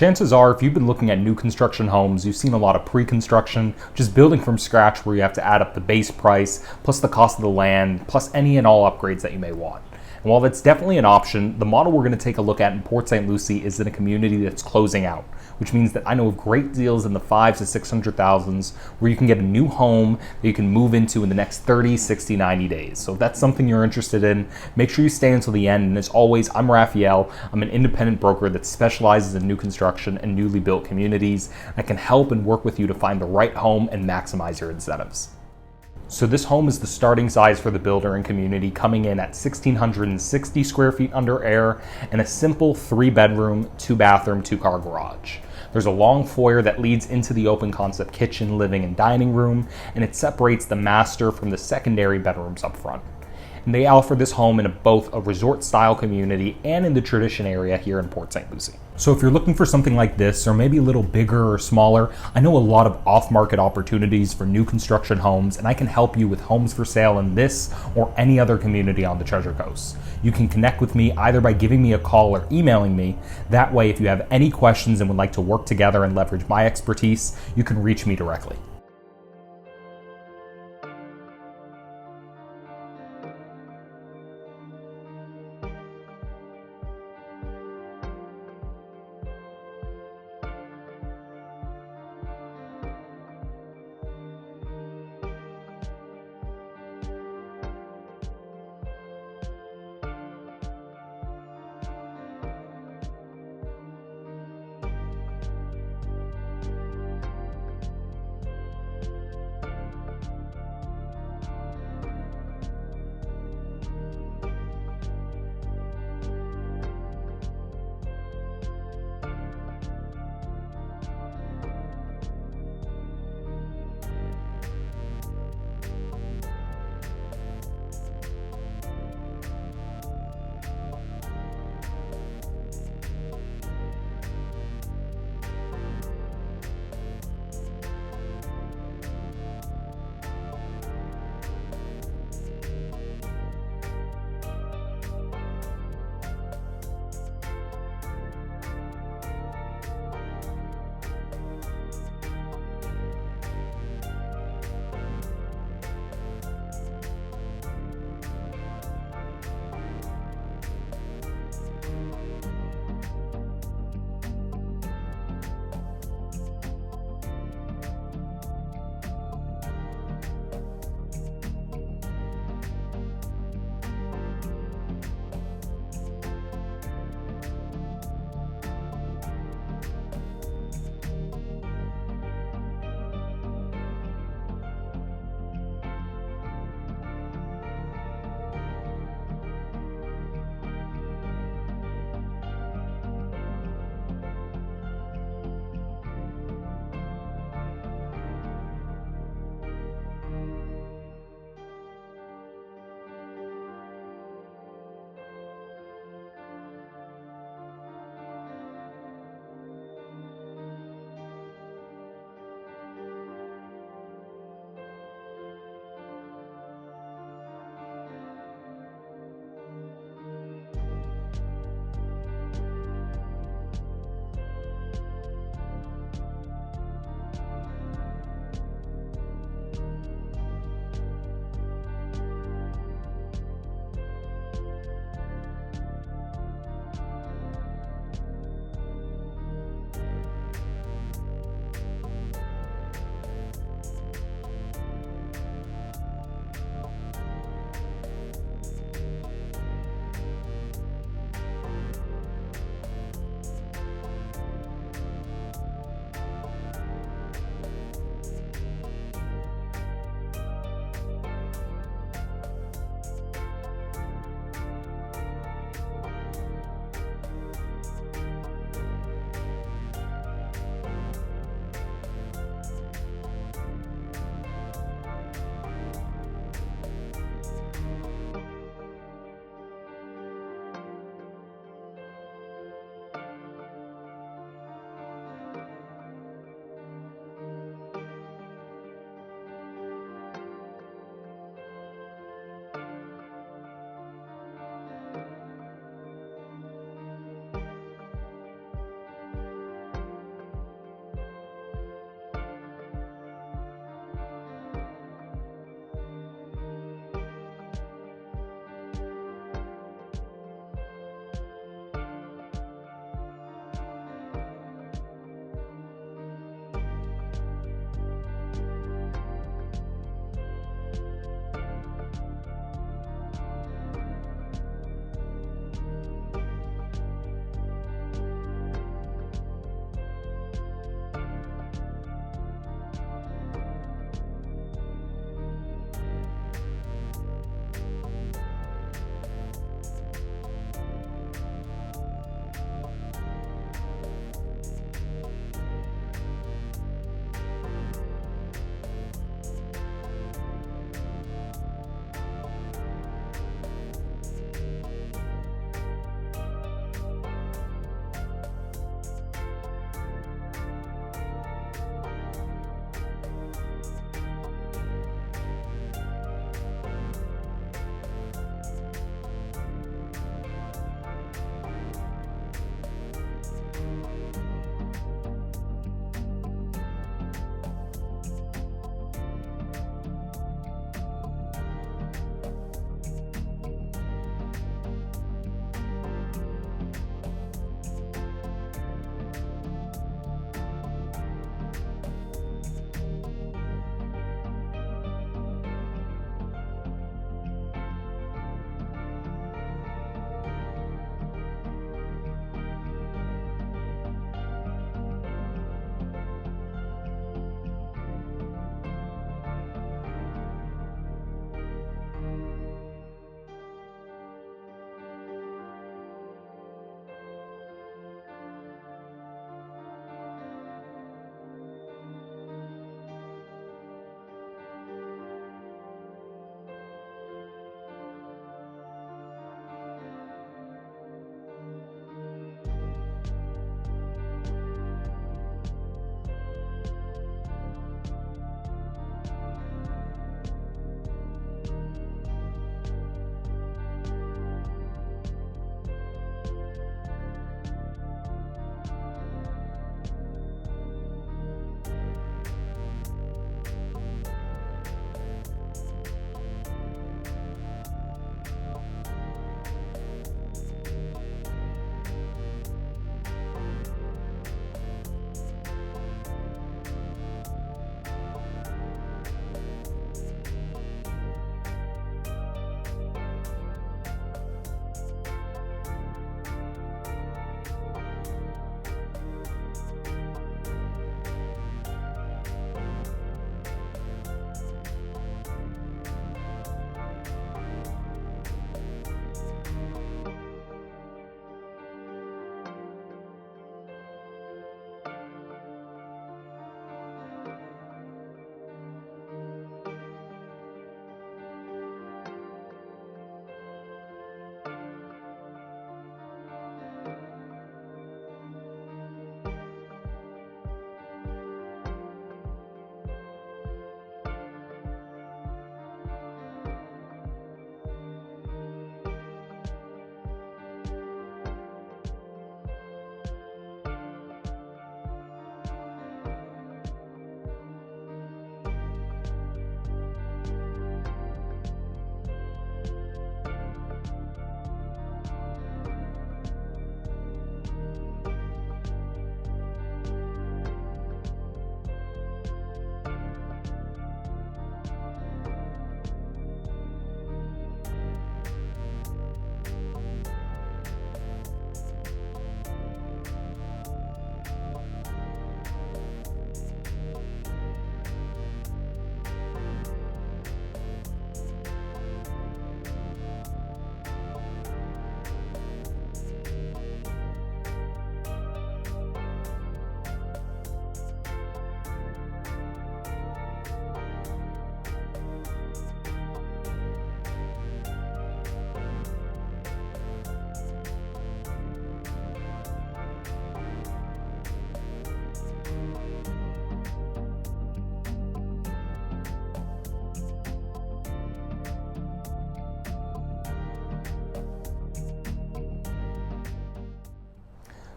Chances are, if you've been looking at new construction homes, you've seen a lot of pre-construction, just building from scratch where you have to add up the base price, plus the cost of the land, plus any and all upgrades that you may want. And while that's definitely an option, the model we're going to take a look at in Port St Lucie is in a community that's closing out, which means that I know of great deals in the $500,000 to $600,000 where you can get a new home that you can move into in the next 30, 60, 90 days. So if that's something you're interested in, make sure you stay until the end. And as always, I'm Raphael. I'm an independent broker that specializes in new construction and newly built communities. I can help and work with you to find the right home and maximize your incentives. So this home is the starting size for the builder and community, coming in at 1,660 square feet under air and a simple 3-bedroom, 2-bathroom, 2-car garage. There's a long foyer that leads into the open concept kitchen, living, and dining room, and it separates the master from the secondary bedrooms up front. And they offer this home in both a resort-style community and in the tradition area here in Port St Lucie. So if you're looking for something like this, or maybe a little bigger or smaller, I know a lot of off-market opportunities for new construction homes, and I can help you with homes for sale in this or any other community on the Treasure Coast. You can connect with me either by giving me a call or emailing me. That way, if you have any questions and would like to work together and leverage my expertise, you can reach me directly.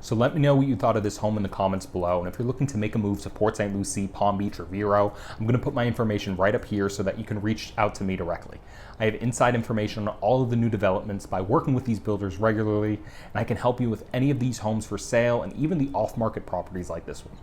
So let me know what you thought of this home in the comments below. And if you're looking to make a move to Port St Lucie, Palm Beach, or Vero, I'm going to put my information right up here so that you can reach out to me directly. I have inside information on all of the new developments by working with these builders regularly, and I can help you with any of these homes for sale and even the off-market properties like this one.